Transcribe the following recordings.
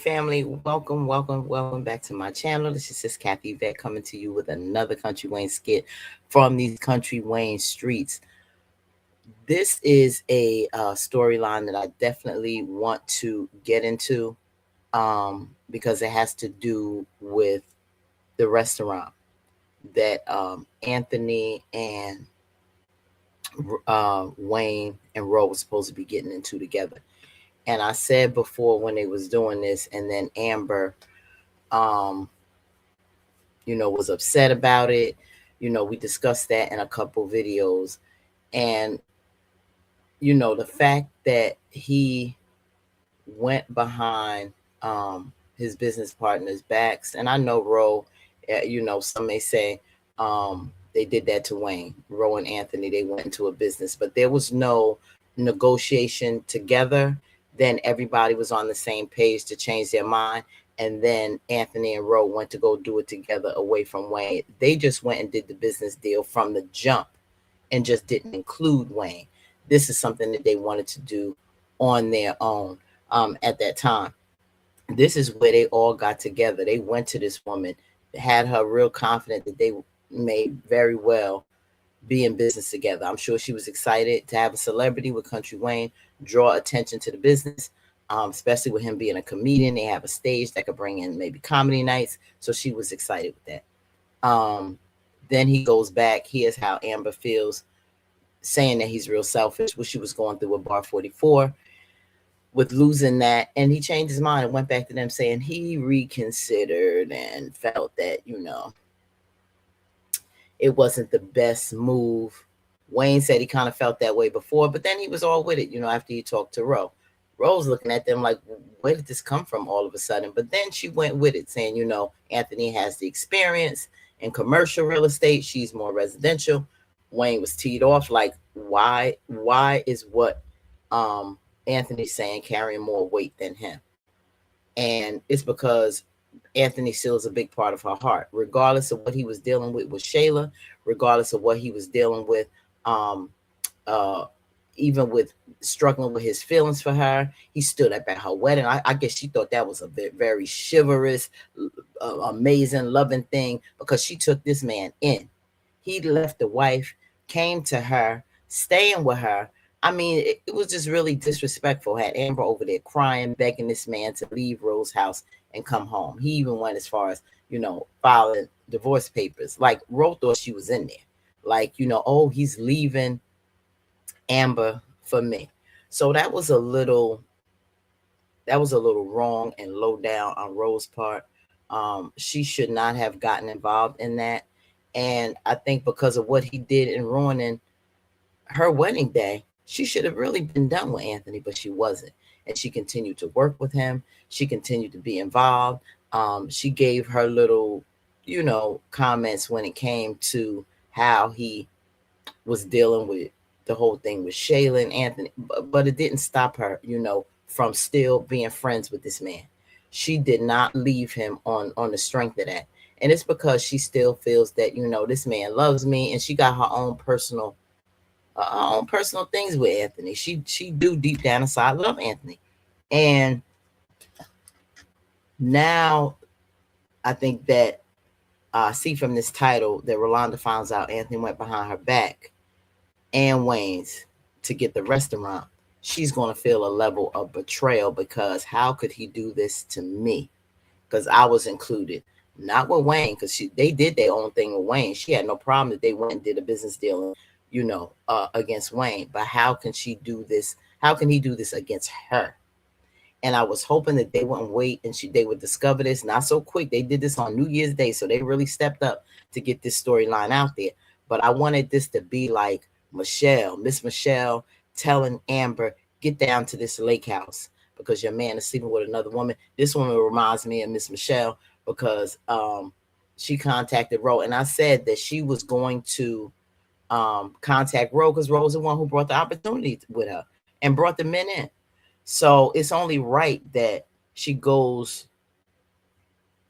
family. Welcome back to my channel. This is Sis Kathy Vet coming to you with another Country Wayne skit from these Country Wayne streets. This is a storyline that I definitely want to get into because it has to do with the restaurant that Anthony and Wayne and Ro was supposed to be getting into together. And I said before when they was doing this, and then Amber um was upset about it. We discussed that in a couple videos. And the fact that he went behind his business partners backs, and I know Ro, some may say they did that to Wayne. Ro and Anthony, they went into a business, but there was no negotiation together. Then everybody was on the same page to change their mind. And then Anthony and Ro went to go do it together away from Wayne. They just went and did the business deal from the jump and just didn't include Wayne. This is something that they wanted to do on their own at that time. This is where they all got together. They went to this woman, had her real confident that they may very well be in business together. I'm sure she was excited to have a celebrity with Country Wayne draw attention to the business, especially with him being a comedian. They have a stage that could bring in maybe comedy nights. So she was excited with that. Then he goes back. Here's how Amber feels, saying that he's real selfish, what she was going through with Bar 44, with losing that. And he changed his mind and went back to them saying he reconsidered and felt that, it wasn't the best move. Wayne said he kind of felt that way before, but then he was all with it, after he talked to Ro. Ro's looking at them like, where did this come from all of a sudden? But then she went with it, saying, Anthony has the experience in commercial real estate. She's more residential. Wayne was teed off like, why is what Anthony's saying carrying more weight than him? And it's because Anthony still is a big part of her heart, regardless of what he was dealing with Shayla, regardless of what he was dealing with, even with struggling with his feelings for her. He stood up at her wedding. I guess she thought that was a very chivalrous, amazing, loving thing, because she took this man in. He left the wife, came to her, staying with her. I mean, it was just really disrespectful. Had Amber over there crying, begging this man to leave Rose's house and come home. He even went as far as, filing divorce papers. Like, Rose thought she was in there. Like, oh, he's leaving Amber for me. So that was a little wrong and low down on Rose's part. She should not have gotten involved in that. And I think because of what he did in ruining her wedding day, she should have really been done with Anthony, but she wasn't. And she continued to work with him. She continued to be involved. She gave her little, comments when it came to how he was dealing with the whole thing with Shayla and Anthony. But it didn't stop her, from still being friends with this man. She did not leave him on the strength of that. And it's because she still feels that, this man loves me, and she got her own personal things with Anthony. She do deep down inside love Anthony. And now I think that see from this title that Rolanda finds out Anthony went behind her back and Wayne's to get the restaurant. She's going to feel a level of betrayal, because how could he do this to me? Because I was included. Not with Wayne, because they did their own thing with Wayne. She had no problem that they went and did a business deal, against Wayne. But how can she do this? How can he do this against her? And I was hoping that they wouldn't wait and they would discover this not so quick. They did this on New Year's Day, so they really stepped up to get this storyline out there. But I wanted this to be like Miss Michelle telling Amber, get down to this lake house because your man is sleeping with another woman. This woman reminds me of Miss Michelle, because she contacted Ro, and I said that she was going to contact Ro, because Ro was the one who brought the opportunity with her and brought the men in. So it's only right that she goes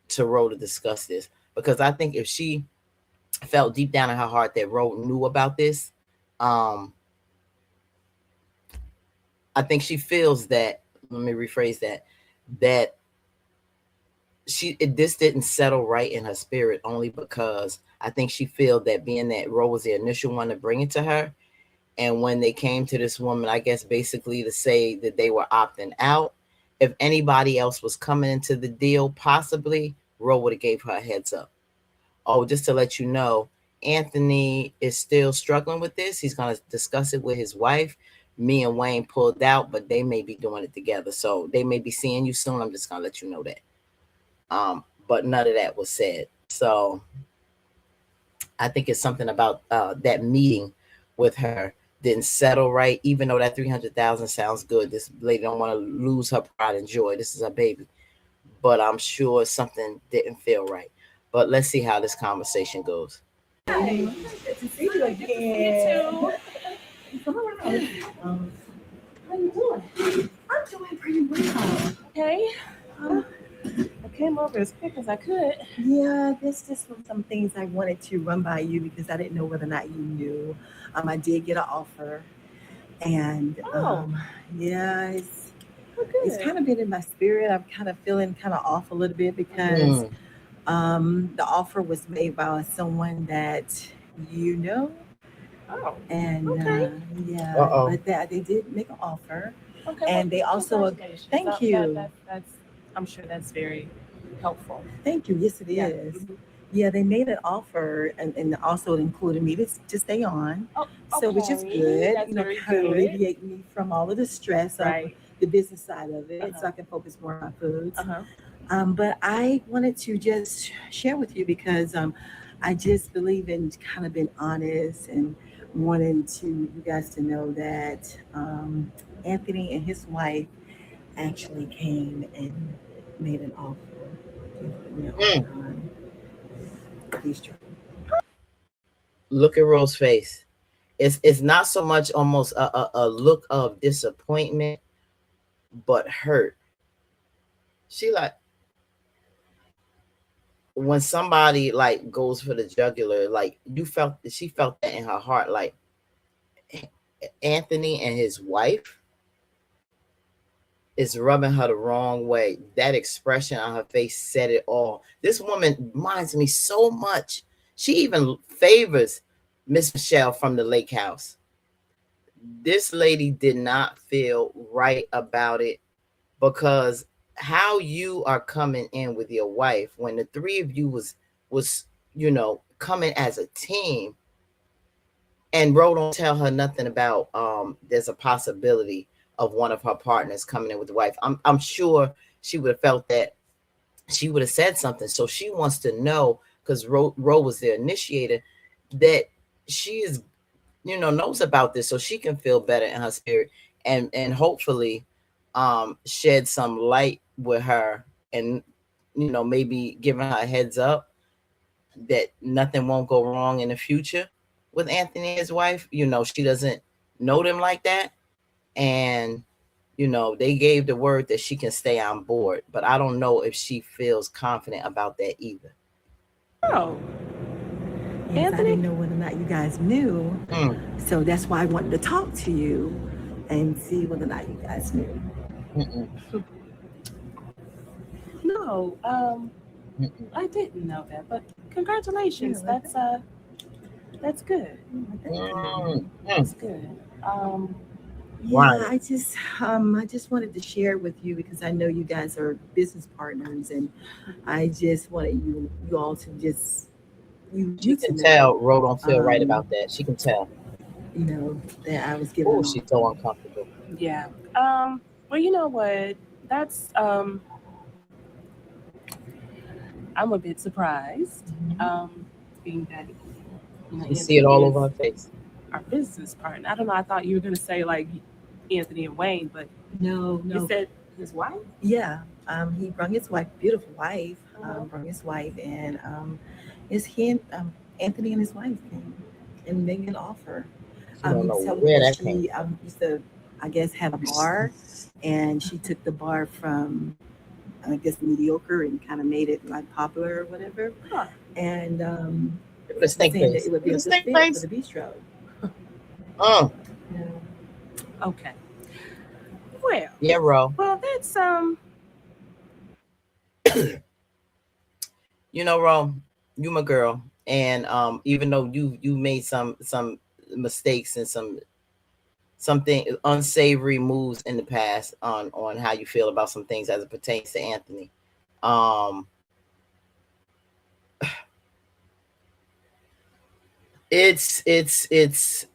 to Ro to discuss this, because I think if she felt deep down in her heart that Ro knew about this, I think she feels that, let me rephrase that this didn't settle right in her spirit, only because I think she feel that being that Ro was the initial one to bring it to her, and when they came to this woman, I guess basically to say that they were opting out, if anybody else was coming into the deal, possibly Ro would have gave her a heads up. Oh, just to let you know, Anthony is still struggling with this. He's going to discuss it with his wife. Me and Wayne pulled out, but they may be doing it together. So they may be seeing you soon. I'm just going to let you know that. But none of that was said. So I think it's something about that meeting with her didn't settle right. Even though that 300,000 sounds good, this lady don't want to lose her pride and joy. This is her baby, but I'm sure something didn't feel right. But let's see how this conversation goes. Hi, good to see you again. Come around. How you doing? I'm doing pretty well. Okay. I came over as quick as I could. Yeah, there's just some things I wanted to run by you because I didn't know whether or not you knew. I did get an offer, and yeah, it's kind of been in my spirit. I'm kind of feeling kind of off a little bit because the offer was made by someone that you know. Oh, and okay. Yeah, but they did make an offer, okay, and they also thank you. That's I'm sure that's very helpful. Thank you. Yes, it is. Mm-hmm. Yeah, they made an offer and also included me to stay on. Oh, okay. So which is good. That's kind of alleviate me from all of the stress of the business side of it, so I can focus more on my foods. But I wanted to just share with you because I just believe in kind of being honest and wanting to you guys to know that Anthony and his wife actually came and made an offer. Please try. Look at Rose's face. It's not so much almost a look of disappointment, but hurt. She like when somebody like goes for the jugular, like she felt that in her heart, like Anthony and his wife is rubbing her the wrong way. That expression on her face said it all. This woman reminds me so much. She even favors Miss Michelle from the lake house. This lady did not feel right about it because how you are coming in with your wife when the three of you was coming as a team, and Ro don't tell her nothing about there's a possibility of one of her partners coming in with the wife. I'm sure she would have felt that she would have said something. So she wants to know, because Ro was the initiator, that she is knows about this, so she can feel better in her spirit and hopefully shed some light with her, and maybe giving her a heads up that nothing won't go wrong in the future with Anthony and his wife. She doesn't know them like that, and they gave the word that she can stay on board, but I don't know if she feels confident about that either. Oh, yes, Anthony? I didn't know whether or not you guys knew, so that's why I wanted to talk to you and see whether or not you guys knew. No, I didn't know that, but congratulations. Yeah, that's good. That's good. Yeah, I just wanted to share with you because I know you guys are business partners, and I just wanted you all to just you can tell Ro don't feel right about that. She can tell. That I was giving. Oh, she's so uncomfortable. Yeah. Well, you know what? That's I'm a bit surprised. Being that you see it all over her face. Our business partner. I don't know. I thought you were going to say like Anthony and Wayne, but no. You said his wife. Yeah. He brought his wife, beautiful wife. Brought his wife, and it's he and Anthony and his wife came and made an offer. Don't know where that came from. Used to, I guess, have a bar, and she took the bar from, I guess, mediocre and kind of made it like popular or whatever. Huh. And it would stink place. It would be a good fit for the bistro. Oh. Yeah. Okay. Well. Yeah, Ro. Well, that's You know, Ro, you my girl, and even though you made some mistakes and something unsavory moves in the past on how you feel about some things as it pertains to Anthony. Um, it's it's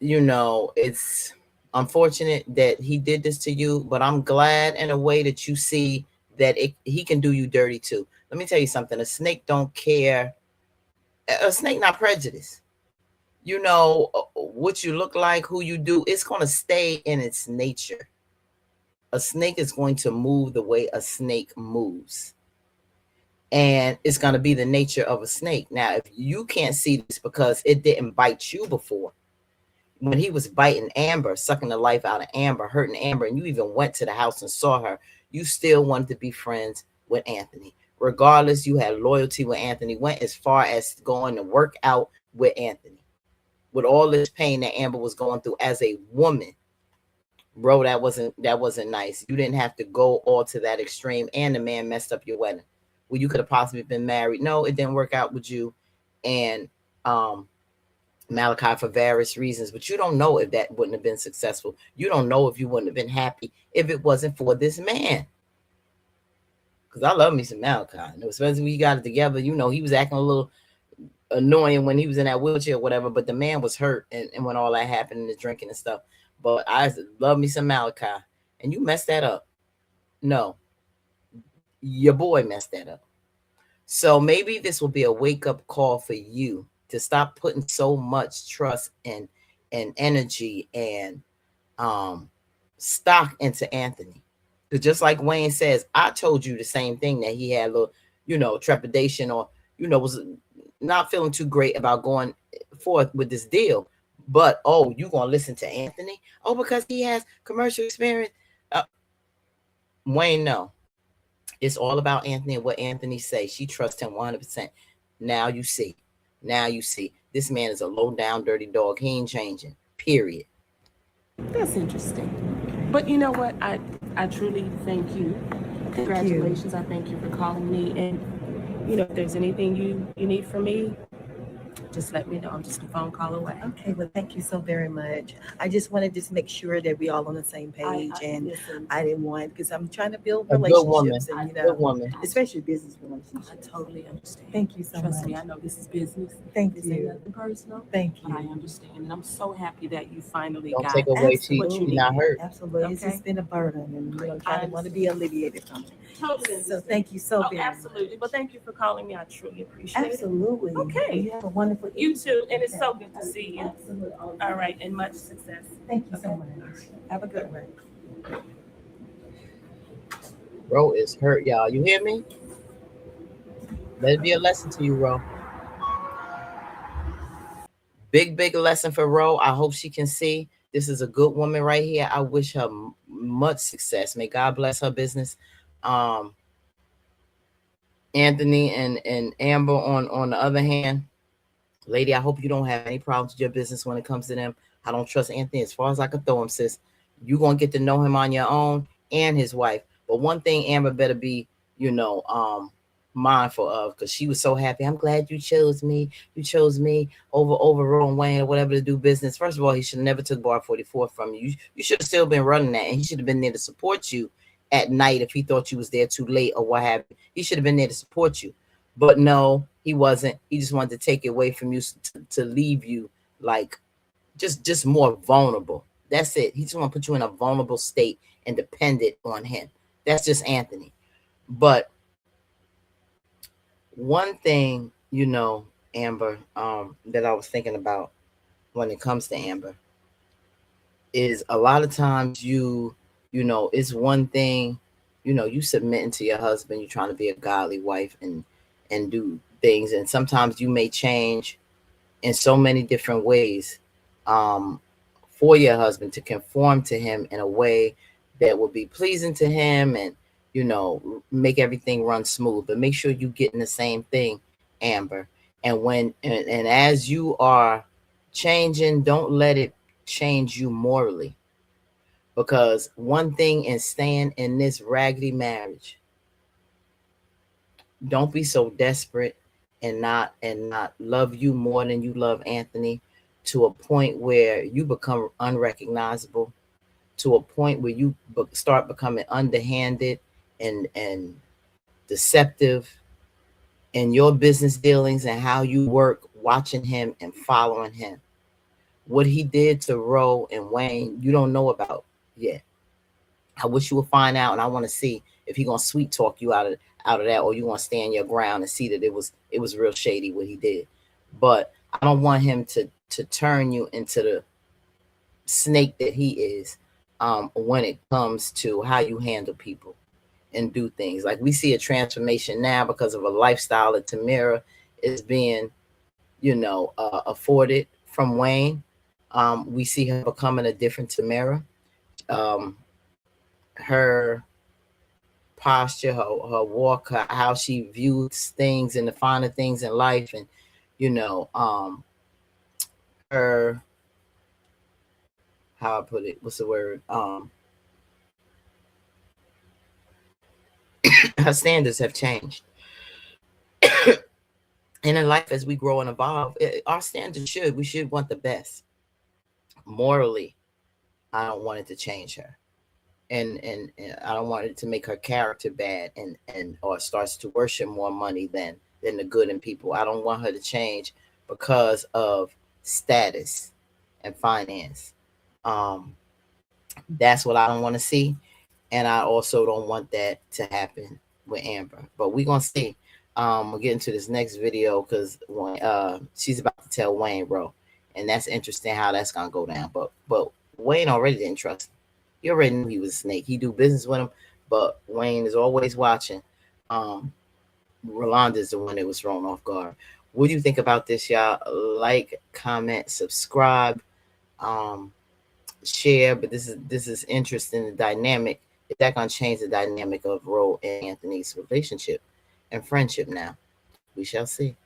unfortunate that he did this to you, but I'm glad in a way that you see that he can do you dirty too. Let me tell you something: a snake don't care. A snake not prejudiced. What you look like, who you do, it's going to stay in its nature. A snake is going to move the way a snake moves, and it's going to be the nature of a snake. Now, if you can't see this because it didn't bite you before, when he was biting Amber, sucking the life out of Amber, hurting Amber, and you even went to the house and saw her, you still wanted to be friends with Anthony. Regardless, you had loyalty with Anthony, went as far as going to work out with Anthony. With all this pain that Amber was going through as a woman, bro, that wasn't nice. You didn't have to go all to that extreme, and the man messed up your wedding. Well, you could have possibly been married. No, it didn't work out with you and um Malachi for various reasons, but you don't know if that wouldn't have been successful. You don't know if you wouldn't have been happy if it wasn't for this man. Because I love me some Malachi. Especially when you got it together. He was acting a little annoying when he was in that wheelchair or whatever, but the man was hurt and when all that happened and the drinking and stuff. But I love me some Malachi. And you messed that up. No, your boy messed that up. So maybe this will be a wake up call for you to stop putting so much trust and energy and um stock into Anthony. Because just like Wayne says, I told you the same thing, that he had a little, trepidation, or was not feeling too great about going forth with this deal. But you gonna listen to Anthony? Oh, because he has commercial experience. Uh, Wayne, no. It's all about Anthony and what Anthony says. She trusts him 100%. Now you see. Now you see. This man is a low down, dirty dog. He ain't changing. Period. That's interesting. But you know what? I truly thank you. Congratulations. I thank you for calling me. And if there's anything you need from me, just let me know. I'm just a phone call away. Okay, well, thank you so very much. I just wanted to make sure that we all on the same page, and listen, I didn't want, because I'm trying to build A good woman. relationships, and Good woman. especially business I relationships. totally understand. Thank you so Trust much. me, I know this is business. Thank This ain't you. nothing personal, Thank but I you. understand, and I'm so happy that you finally Don't got take away. She what you she not needed. hurt. Absolutely. It's Okay. just been a burden, and trying to want to be alleviated from it. Totally So understand. thank you so Oh, very absolutely. Well, thank you for calling me. I truly appreciate much. it. Absolutely. Okay. You have a wonderful You evening. too, and it's so good to see you. Absolutely. All right, and much success. Thank you so much. Have a good one. Bro is hurt, y'all. You hear me? Let it be a lesson to you, Ro. Big lesson for Ro. I hope she can see this is a good woman right here. I wish her much success. May God bless her business. Um, Anthony and Amber on the other hand, lady, I hope you don't have any problems with your business when it comes to them. I don't trust Anthony as far as I could throw him, sis. You gonna get to know him on your own and his wife. But one thing Amber better be, you know, um, mindful of, because she was so happy. I'm glad you chose me. You chose me over Ron Wayne or whatever to do business. First of all, he should have never took Bar 44 from you. You should have still been running that, and he should have been there to support you at night if he thought you was there too late or what have you. He should have been there to support you. But no, he wasn't. He just wanted to take it away from you to leave you like just more vulnerable. That's it. He just want to put you in a vulnerable state and dependent on him. That's just Anthony. But one thing, Amber, that I was thinking about when it comes to Amber is a lot of times it's one thing, you submitting to your husband, you're trying to be a godly wife and do things, and sometimes you may change in so many different ways um, for your husband to conform to him in a way that will be pleasing to him and make everything run smooth. But make sure you getting the same thing, Amber. And as you are changing, don't let it change you morally, because one thing in staying in this raggedy marriage, don't be so desperate and not love you more than you love Anthony, to a point where you become unrecognizable, to a point where you start becoming underhanded and deceptive in your business dealings and how you work, watching him and following him. What he did to Ro and Wayne, you don't know about yet. I wish you would find out, and I want to see if he gonna sweet talk you out of that, or you gonna stand your ground and see that it was real shady what he did. But I don't want him to turn you into the snake that he is, when it comes to how you handle people and do things. Like, we see a transformation now because of a lifestyle that Tamara is being, afforded from Wayne. We see her becoming a different Tamara. Um, her posture, her walk, how she views things and the finer things in life, and you know, um, her, how I put it, what's the word? Her standards have changed. And in life, as we grow and evolve, our standards we should want the best. Morally, I don't want it to change her. And I don't want it to make her character bad, and or starts to worship more money than the good in people. I don't want her to change because of status and finance. Um, that's what I don't want to see, and I also don't want that to happen with Amber. But we're gonna see. We'll get into this next video because she's about to tell Wayne, bro, and that's interesting how that's gonna go down. But Wayne already didn't trust him. He already knew he was a snake. He do business with him, but Wayne is always watching. Um, Rolanda is the one that was thrown off guard. What do you think about this, y'all? Like, comment, subscribe, um, share. But this is interesting. The dynamic, is that gonna change the dynamic of Ro and Anthony's relationship and friendship? Now we shall see.